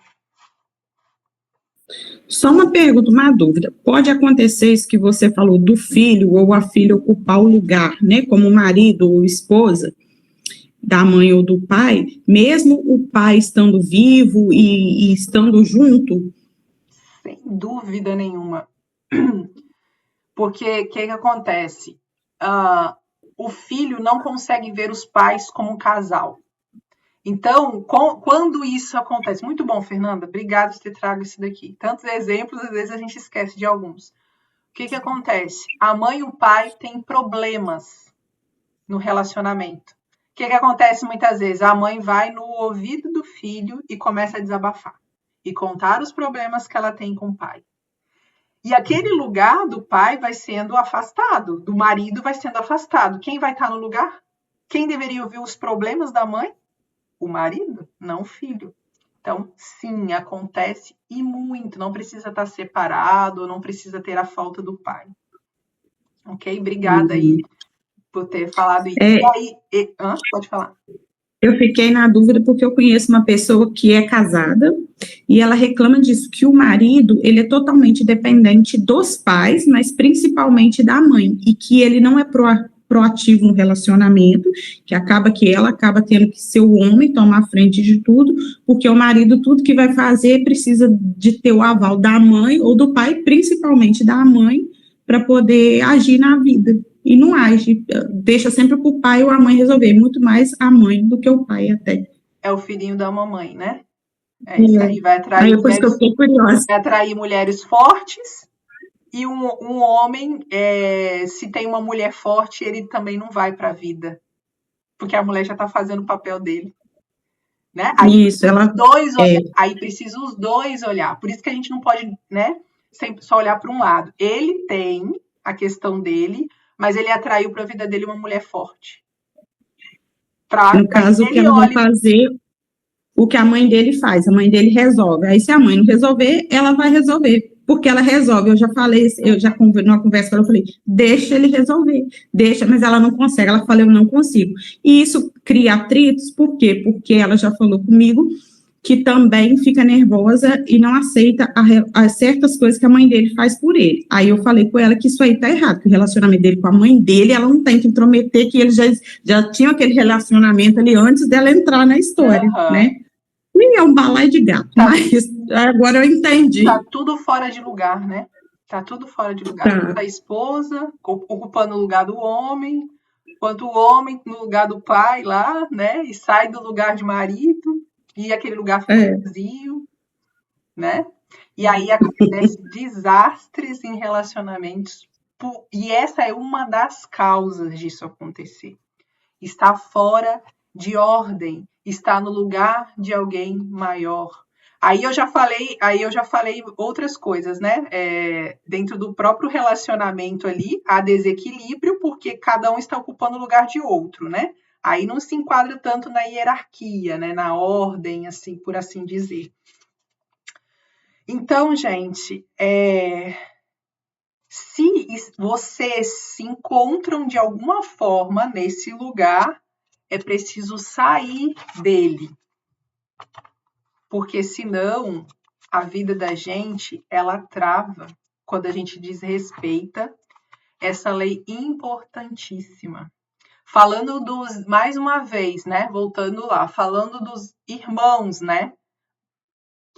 Só uma pergunta, uma dúvida. Pode acontecer isso que você falou do filho ou a filha ocupar o lugar, né? Como marido ou esposa da mãe ou do pai, mesmo o pai estando vivo e estando junto? Sem dúvida nenhuma. Porque o que acontece? O filho não consegue ver os pais como um casal. Então, quando isso acontece... Muito bom, Fernanda. Obrigada por ter trago isso daqui. Tantos exemplos, às vezes a gente esquece de alguns. O que acontece? A mãe e o pai têm problemas no relacionamento. O que acontece muitas vezes? A mãe vai no ouvido do filho e começa a desabafar. E contar os problemas que ela tem com o pai. E aquele lugar do pai vai sendo afastado, do marido vai sendo afastado. Quem vai estar no lugar? Quem deveria ouvir os problemas da mãe? O marido, não o filho. Então, sim, acontece e muito. Não precisa estar separado, não precisa ter a falta do pai. Ok? Obrigada aí por ter falado isso. Pode falar. Eu fiquei na dúvida porque eu conheço uma pessoa que é casada e ela reclama disso, que o marido, ele é totalmente dependente dos pais, mas principalmente da mãe, e que ele não é proativo no relacionamento, que ela acaba tendo que ser o homem, tomar a frente de tudo, porque o marido, tudo que vai fazer, precisa de ter o aval da mãe ou do pai, principalmente da mãe, para poder agir na vida. E não age, deixa sempre para o pai ou a mãe resolver, muito mais a mãe do que o pai até. É o filhinho da mamãe, né? É isso aí, vai Depois que eu fiquei curiosa. Vai atrair mulheres fortes, e um homem, se tem uma mulher forte, ele também não vai para a vida, porque a mulher já está fazendo o papel dele. Né? Aí Isso, aí precisa os dois olhar. Por isso que a gente não pode, né, sempre só olhar para um lado. Ele tem a questão dele, mas ele atraiu para a vida dele uma mulher forte. No caso, o que ela vai fazer, o que a mãe dele faz, a mãe dele resolve. Aí, se a mãe não resolver, ela vai resolver, porque ela resolve. Eu já falei, numa conversa com ela, eu falei, deixa ele resolver, mas ela não consegue. Ela falou, eu não consigo. E isso cria atritos, por quê? Porque ela já falou comigo que também fica nervosa e não aceita as certas coisas que a mãe dele faz por ele. Aí eu falei com ela que isso aí tá errado, que o relacionamento dele com a mãe dele, ela não tem que intrometer, que eles já tinham aquele relacionamento ali antes dela entrar na história, né? E é um balai de gato, mas agora eu entendi. Tá tudo fora de lugar, né? Tá tudo fora de lugar. A esposa ocupando o lugar do homem, enquanto o homem no lugar do pai lá, né? E sai do lugar de marido. E aquele lugar fica vazio, né? E aí acontece desastres em relacionamentos. E essa é uma das causas disso acontecer. Está fora de ordem, está no lugar de alguém maior. Aí eu já falei outras coisas, né? Dentro do próprio relacionamento ali, há desequilíbrio, porque cada um está ocupando o lugar de outro, né? Aí não se enquadra tanto na hierarquia, né? Na ordem, assim, por assim dizer. Então, gente, se vocês se encontram de alguma forma nesse lugar, é preciso sair dele. Porque senão a vida da gente, ela trava quando a gente desrespeita essa lei importantíssima. Falando mais uma vez, né? Voltando lá, falando dos irmãos, né?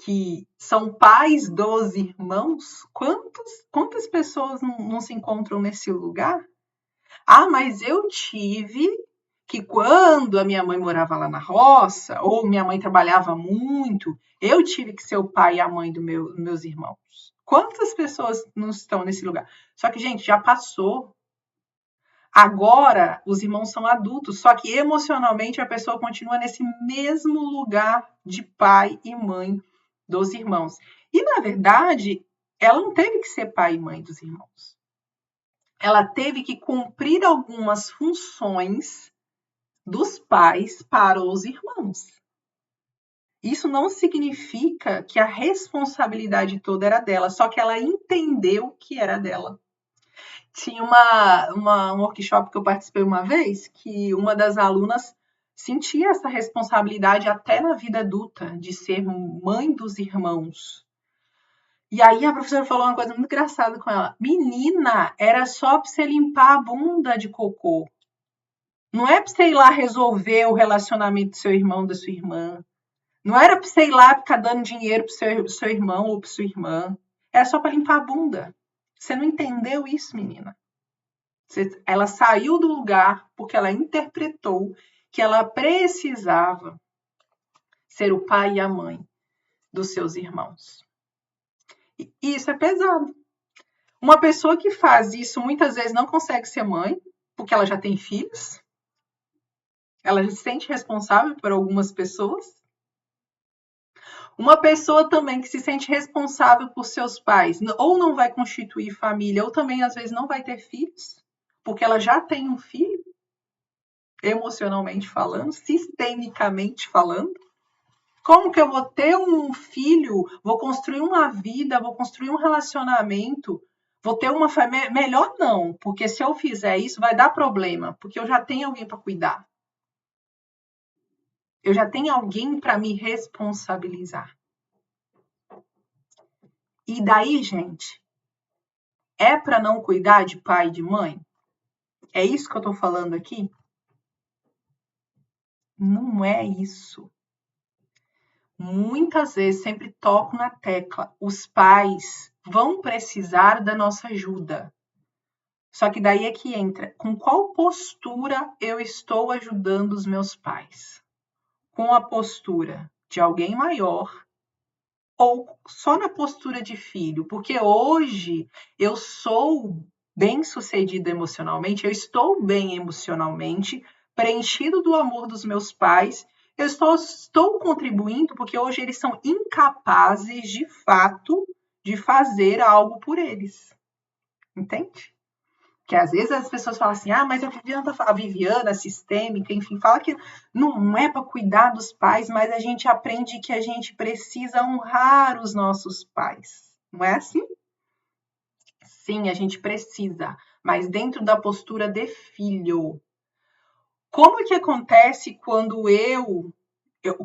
Que são pais dos irmãos. Quantas pessoas não se encontram nesse lugar? Ah, mas eu tive que quando a minha mãe morava lá na roça, ou minha mãe trabalhava muito, eu tive que ser o pai e a mãe dos meus irmãos. Quantas pessoas não estão nesse lugar? Só que, gente, já passou. Agora, os irmãos são adultos, só que emocionalmente a pessoa continua nesse mesmo lugar de pai e mãe dos irmãos. E, na verdade, ela não teve que ser pai e mãe dos irmãos. Ela teve que cumprir algumas funções dos pais para os irmãos. Isso não significa que a responsabilidade toda era dela, só que ela entendeu que era dela. Tinha um workshop que eu participei uma vez, que uma das alunas sentia essa responsabilidade até na vida adulta, de ser mãe dos irmãos. E aí a professora falou uma coisa muito engraçada com ela. Menina, era só para você limpar a bunda de cocô. Não é para você ir lá resolver o relacionamento do seu irmão, da sua irmã. Não era para você ir lá ficar dando dinheiro para seu irmão ou para sua irmã. Era só para limpar a bunda. Você não entendeu isso, menina? Ela saiu do lugar porque ela interpretou que ela precisava ser o pai e a mãe dos seus irmãos. E isso é pesado. Uma pessoa que faz isso muitas vezes não consegue ser mãe, porque ela já tem filhos. Ela já se sente responsável por algumas pessoas. Uma pessoa também que se sente responsável por seus pais, ou não vai constituir família, ou também às vezes não vai ter filhos, porque ela já tem um filho, emocionalmente falando, sistemicamente falando. Como que eu vou ter um filho, vou construir uma vida, vou construir um relacionamento, vou ter uma família? Melhor não, porque se eu fizer isso vai dar problema, porque eu já tenho alguém para cuidar. Eu já tenho alguém para me responsabilizar. E daí, gente, é para não cuidar de pai e de mãe? É isso que eu tô falando aqui? Não é isso. Muitas vezes, sempre toco na tecla, os pais vão precisar da nossa ajuda. Só que daí é que entra, com qual postura eu estou ajudando os meus pais? Com a postura de alguém maior ou só na postura de filho? Porque hoje eu sou bem-sucedido emocionalmente, eu estou bem emocionalmente, preenchido do amor dos meus pais, eu estou contribuindo porque hoje eles são incapazes, de fato, de fazer algo por eles. Entende? Que às vezes as pessoas falam assim, mas a Viviana sistêmica, enfim, fala que não é para cuidar dos pais, mas a gente aprende que a gente precisa honrar os nossos pais. Não é assim? Sim, a gente precisa, mas dentro da postura de filho. Como que acontece quando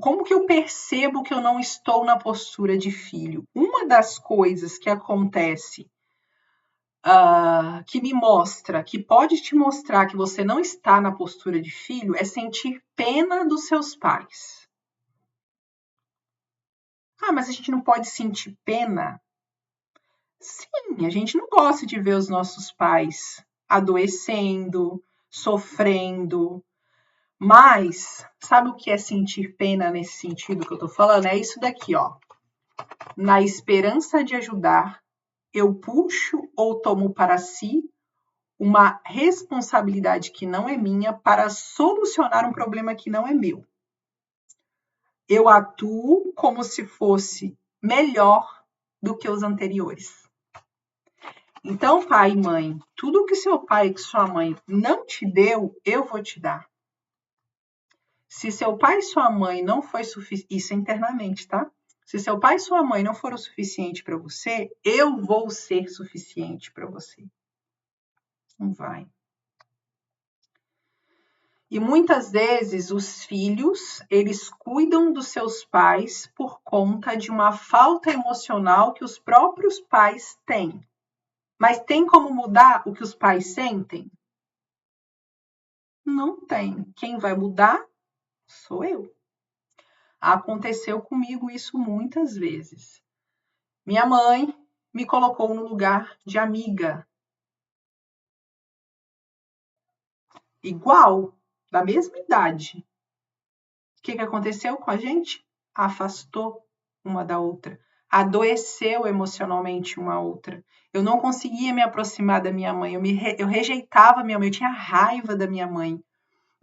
como que eu percebo que eu não estou na postura de filho? Uma das coisas que acontece que me mostra, que pode te mostrar que você não está na postura de filho, é sentir pena dos seus pais. Mas a gente não pode sentir pena? Sim, a gente não gosta de ver os nossos pais adoecendo, sofrendo. Mas, sabe o que é sentir pena nesse sentido que eu tô falando? É isso daqui, ó. Na esperança de ajudar, eu puxo ou tomo para si uma responsabilidade que não é minha para solucionar um problema que não é meu. Eu atuo como se fosse melhor do que os anteriores. Então, pai e mãe, tudo que seu pai e que sua mãe não te deu, eu vou te dar. Se seu pai e sua mãe não foi suficiente, isso é internamente, tá? Se seu pai e sua mãe não foram o suficiente para você, eu vou ser suficiente para você. Não vai. E muitas vezes os filhos, eles cuidam dos seus pais por conta de uma falta emocional que os próprios pais têm. Mas tem como mudar o que os pais sentem? Não tem. Quem vai mudar sou eu. Aconteceu comigo isso muitas vezes. Minha mãe me colocou no lugar de amiga. Igual, da mesma idade. O que aconteceu com a gente? Afastou uma da outra. Adoeceu emocionalmente uma outra. Eu não conseguia me aproximar da minha mãe. Eu rejeitava a minha mãe. Eu tinha raiva da minha mãe.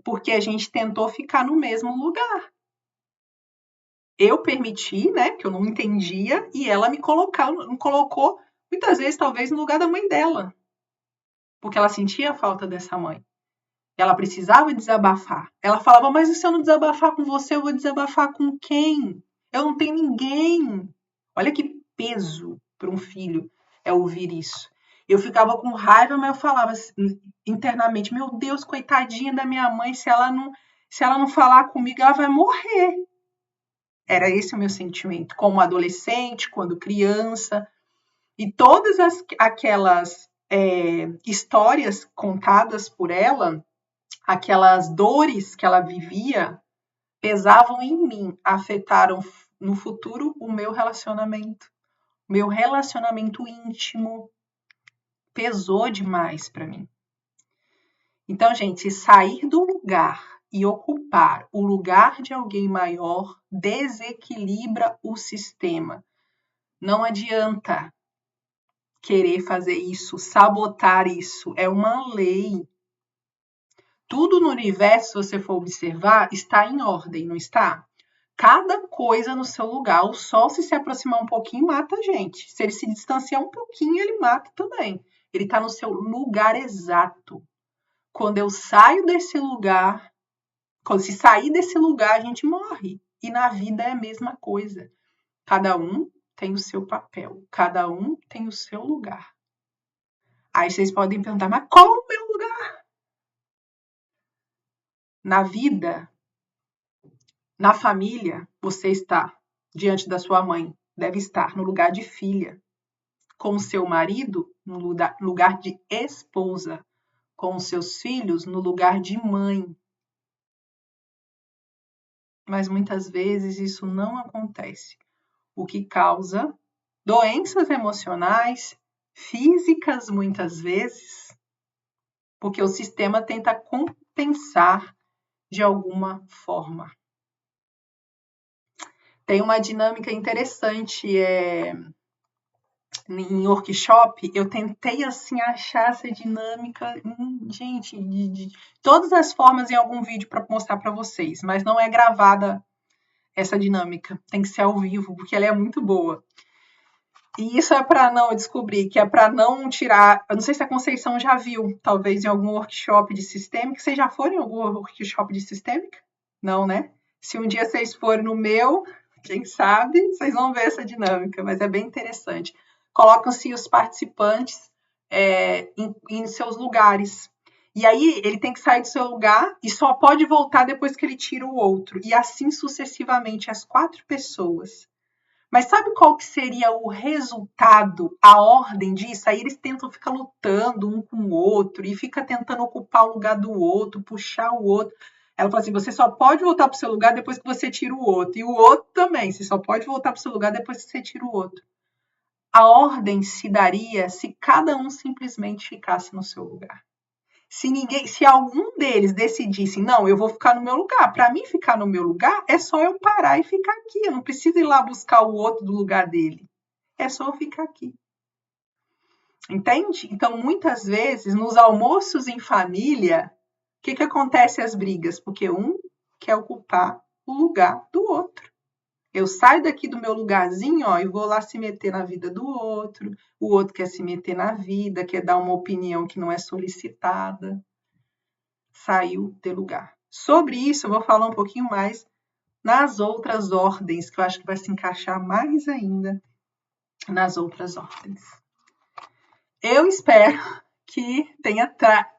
Porque a gente tentou ficar no mesmo lugar. Eu permiti, né? Que eu não entendia. E ela me colocou, muitas vezes, talvez, no lugar da mãe dela. Porque ela sentia a falta dessa mãe. Ela precisava desabafar. Ela falava, mas se eu não desabafar com você, eu vou desabafar com quem? Eu não tenho ninguém. Olha que peso para um filho é ouvir isso. Eu ficava com raiva, mas eu falava internamente, meu Deus, coitadinha da minha mãe, se ela não falar comigo, ela vai morrer. Era esse o meu sentimento, como adolescente, quando criança. E todas aquelas histórias contadas por ela, aquelas dores que ela vivia, pesavam em mim, afetaram no futuro o meu relacionamento íntimo, pesou demais para mim. Então, gente, sair do lugar e ocupar o lugar de alguém maior desequilibra o sistema. Não adianta querer fazer isso, sabotar isso, é uma lei. Tudo no universo, se você for observar, está em ordem, não está? Cada coisa no seu lugar. O sol, se aproximar um pouquinho, mata a gente. Se ele se distanciar um pouquinho, ele mata também. Ele está no seu lugar exato. Quando eu saio desse lugar, se sair desse lugar, a gente morre. E na vida é a mesma coisa. Cada um tem o seu papel. Cada um tem o seu lugar. Aí vocês podem perguntar, mas qual o meu lugar? Na vida, na família, você está diante da sua mãe. Deve estar no lugar de filha. Com o seu marido, no lugar de esposa. com os seus filhos no lugar de mãe. Mas muitas vezes isso não acontece, o que causa doenças emocionais, físicas muitas vezes, porque o sistema tenta compensar de alguma forma. Tem uma dinâmica interessante, em workshop, eu tentei assim achar essa dinâmica, gente, de todas as formas em algum vídeo para mostrar para vocês, mas não é gravada essa dinâmica, tem que ser ao vivo, porque ela é muito boa. E isso é para não descobrir, que é para não tirar. Eu não sei se a Conceição já viu, talvez em algum workshop de sistêmica. Vocês já foram em algum workshop de sistêmica? Não, né? Se um dia vocês forem no meu, quem sabe, vocês vão ver essa dinâmica, mas é bem interessante. Colocam-se os participantes em seus lugares. E aí ele tem que sair do seu lugar e só pode voltar depois que ele tira o outro. E assim sucessivamente, as 4 pessoas. Mas sabe qual que seria o resultado, a ordem disso? Aí eles tentam ficar lutando um com o outro e fica tentando ocupar o lugar do outro, puxar o outro. Ela fala assim, você só pode voltar para o seu lugar depois que você tira o outro. E o outro também, você só pode voltar para o seu lugar depois que você tira o outro. A ordem se daria se cada um simplesmente ficasse no seu lugar. Se algum deles decidisse, não, eu vou ficar no meu lugar. Para mim ficar no meu lugar, é só eu parar e ficar aqui. Eu não preciso ir lá buscar o outro do lugar dele. É só eu ficar aqui. Entende? Então, muitas vezes, nos almoços em família, o que acontece as brigas? Porque um quer ocupar o lugar do outro. Eu saio daqui do meu lugarzinho, ó, e vou lá se meter na vida do outro. O outro quer se meter na vida, quer dar uma opinião que não é solicitada. Saiu de lugar. Sobre isso, eu vou falar um pouquinho mais nas outras ordens, que eu acho que vai se encaixar mais ainda nas outras ordens. Eu espero que tenha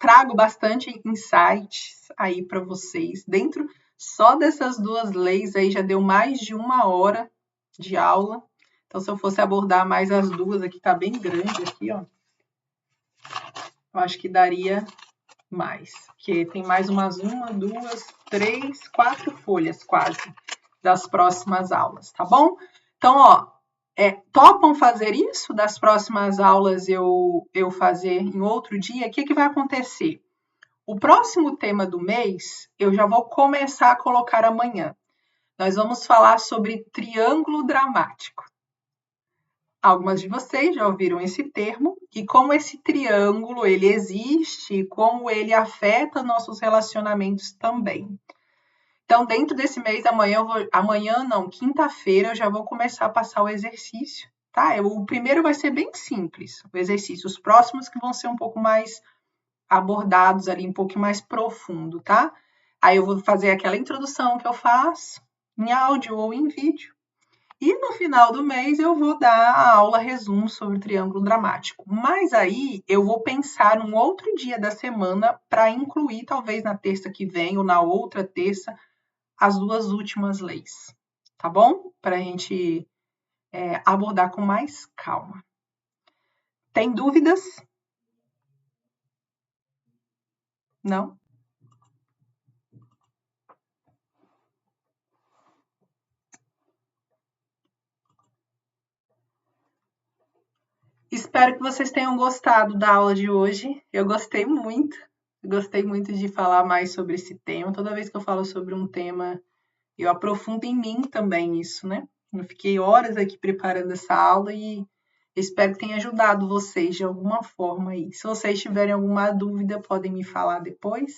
trago bastante insights aí para vocês. Dentro só dessas 2 leis aí já deu mais de 1 hora de aula. Então, se eu fosse abordar mais as 2, aqui tá bem grande aqui, ó. Eu acho que daria mais, porque tem mais umas 1, 2, 3, 4 folhas quase das próximas aulas, tá bom? Então, ó, topam fazer isso? Das próximas aulas eu fazer em outro dia? O que vai acontecer? O próximo tema do mês eu já vou começar a colocar amanhã. Nós vamos falar sobre triângulo dramático. Algumas de vocês já ouviram esse termo e como esse triângulo ele existe, como ele afeta nossos relacionamentos também. Então, dentro desse mês, quinta-feira, eu já vou começar a passar o exercício, tá? O primeiro vai ser bem simples, o exercício. Os próximos que vão ser um pouco mais abordados ali, um pouco mais profundo, tá? Aí eu vou fazer aquela introdução que eu faço em áudio ou em vídeo. E no final do mês eu vou dar a aula resumo sobre o triângulo dramático. Mas aí eu vou pensar um outro dia da semana para incluir, talvez na terça que vem ou na outra terça, as 2 últimas leis, tá bom? Para a gente abordar com mais calma. Tem dúvidas? Não? Espero que vocês tenham gostado da aula de hoje. Eu gostei muito. Gostei muito de falar mais sobre esse tema. Toda vez que eu falo sobre um tema, eu aprofundo em mim também isso, né? Eu fiquei horas aqui preparando essa aula e espero que tenha ajudado vocês de alguma forma aí. Se vocês tiverem alguma dúvida, podem me falar depois.